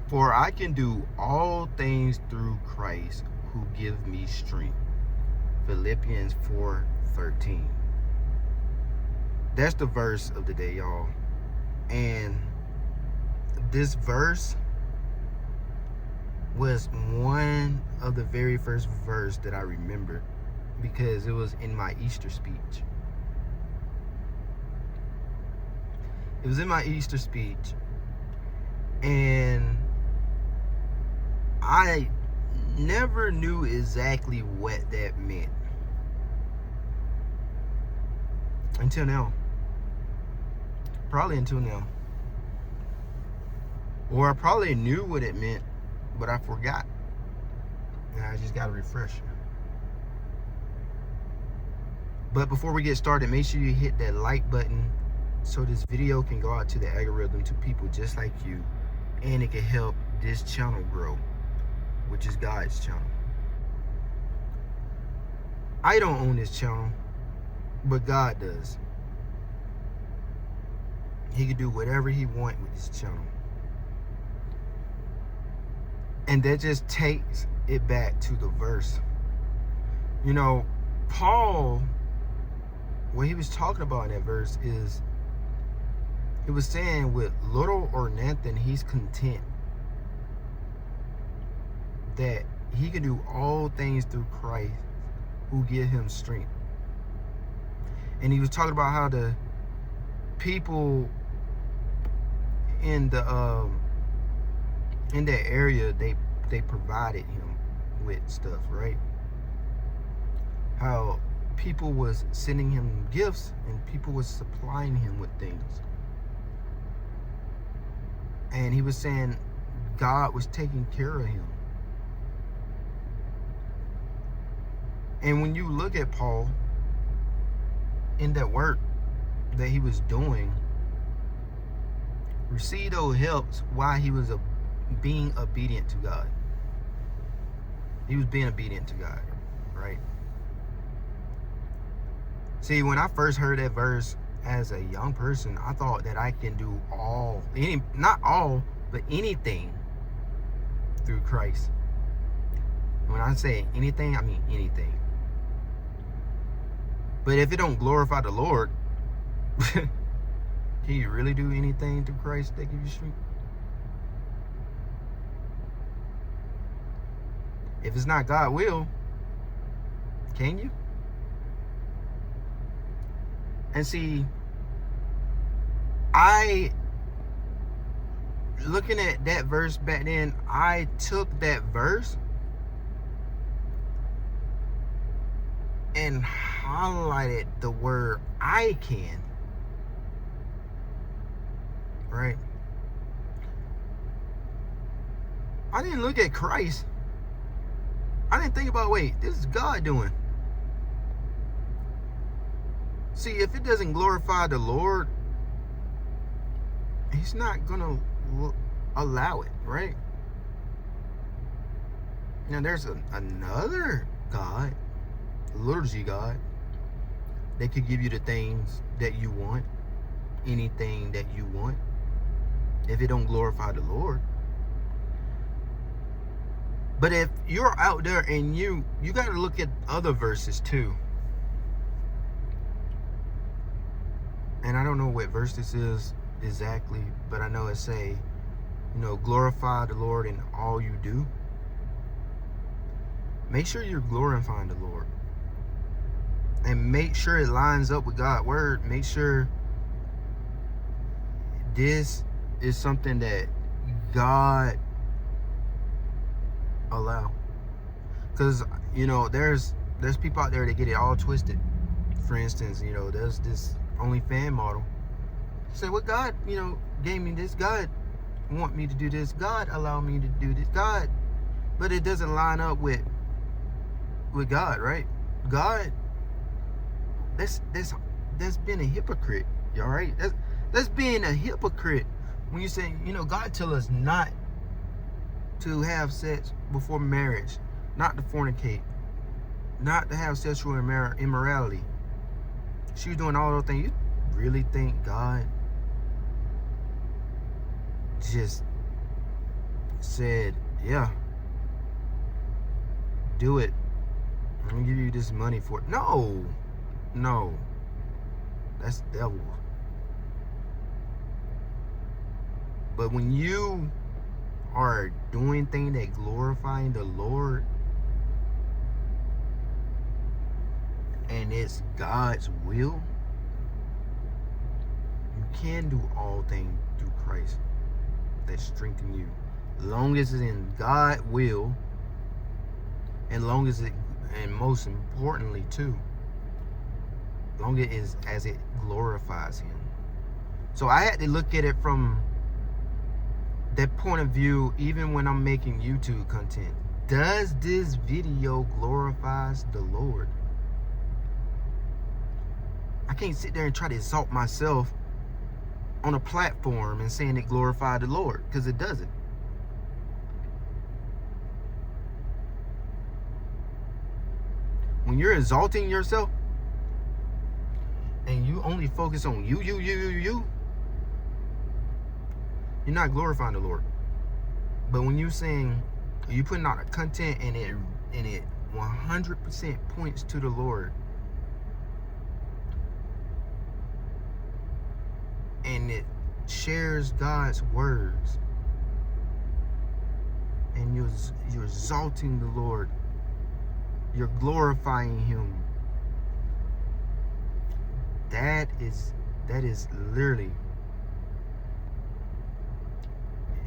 For I can do all things through Christ who give me strength. Philippians 4:13. That's the verse of the day, y'all. And this verse was one of the very first verse that I remembered because it was in my Easter speech. It was in my Easter speech, and I never knew exactly what that meant until now. Probably until now. Or I probably knew what it meant, but I forgot. And I just got a refresher. But before we get started, make sure you hit that like button so this video can go out to the algorithm to people just like you, and it can help this channel grow, which is God's channel. I don't own this channel, but God does. He can do whatever he wants with this channel. And that just takes it back to the verse. You know, Paul, what he was talking about in that verse is, he was saying with little or nothing, he's content. That he can do all things through Christ who give him strength. And he was talking about how the people in the in that area, they provided him with stuff, right? How people was sending him gifts and people was supplying him with things. And he was saying God was taking care of him. And when you look at Paul in that work that he was doing, receive those helps while he was being obedient to God. He was being obedient to God, right? See, when I first heard that verse as a young person, I thought that I can do not all, but anything through Christ. When I say anything, I mean anything. But if it don't glorify the Lord, can you really do anything through Christ that gives you strength? If it's not God's will, can you? And see, looking at that verse back then, I took that verse and highlighted the word I can. Right? I didn't look at Christ. I didn't think about, wait, this is God doing. See, if it doesn't glorify the Lord, he's not going to allow it, right? Now, there's another God, liturgy God, that could give you the things that you want, anything that you want, if it don't glorify the Lord. But if you're out there and you got to look at other verses too. And I don't know what verse this is exactly, but I know it say, glorify the Lord in all you do. Make sure you're glorifying the Lord. And make sure it lines up with God's word. Make sure this is something that God allow. Because there's people out there that get it all twisted. For instance, there's this OnlyFans model. Say, well, God, gave me this. God want me to do this. God allow me to do this. God, but it doesn't line up with God, right? God, that's being a hypocrite. All right, that's being a hypocrite. When you say, God tell us not to have sex before marriage, not to fornicate, not to have sexual immorality. She was doing all those things. You really think God just said, yeah, do it. I'm gonna give you this money for it. No, that's the devil. But when you are doing things that glorifying the Lord, and it's God's will, you can do all things through Christ that strengthen you. Long as it's in God's will, and long as it, and most importantly too, long as it glorifies Him. So I had to look at it from that point of view, even when I'm making YouTube content. Does this video glorifies the Lord? I can't sit there and try to exalt myself on a platform and saying it glorified the Lord, because it doesn't. When you're exalting yourself and you only focus on you're not glorifying the Lord. But when you saying, you putting out a content and it 100% points to the Lord, and it shares God's words, and you're exalting the Lord, you're glorifying Him, that is literally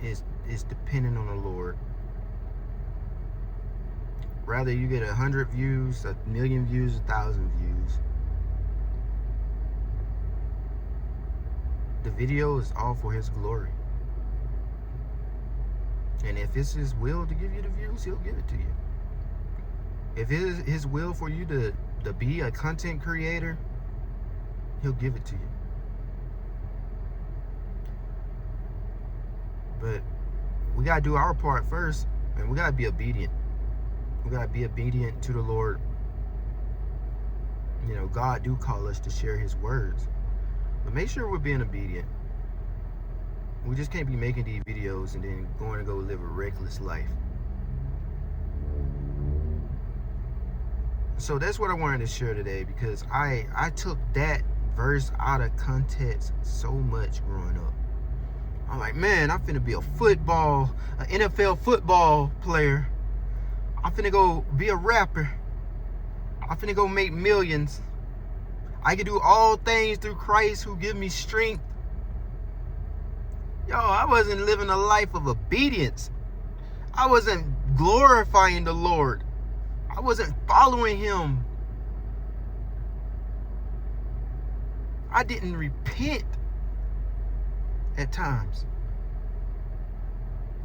is dependent on the Lord. Rather you get 100 views, 1,000,000 views, 1,000 views, the video is all for His glory. And if it's His will to give you the views, He'll give it to you. If it is His will for you to be a content creator, He'll give it to you. But we got to do our part first, and we got to be obedient. We got to be obedient to the Lord. You know, God do call us to share His words. But make sure we're being obedient. We just can't be making these videos and then going to go live a reckless life. So that's what I wanted to share today, because I took that verse out of context so much growing up. I'm like, man, I'm finna be an NFL football player. I'm finna go be a rapper. I'm finna go make millions. I can do all things through Christ who give me strength. Yo, I wasn't living a life of obedience. I wasn't glorifying the Lord. I wasn't following Him. I didn't repent at times.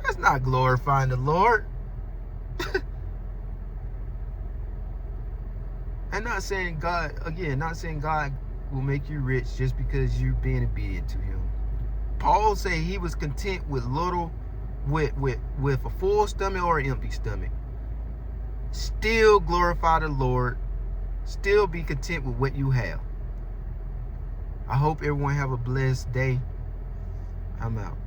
That's not glorifying the Lord. And not saying God will make you rich just because you're being obedient to Him. Paul said he was content with little, with a full stomach or an empty stomach. Still glorify the Lord. Still be content with what you have. I hope everyone have a blessed day. I'm out.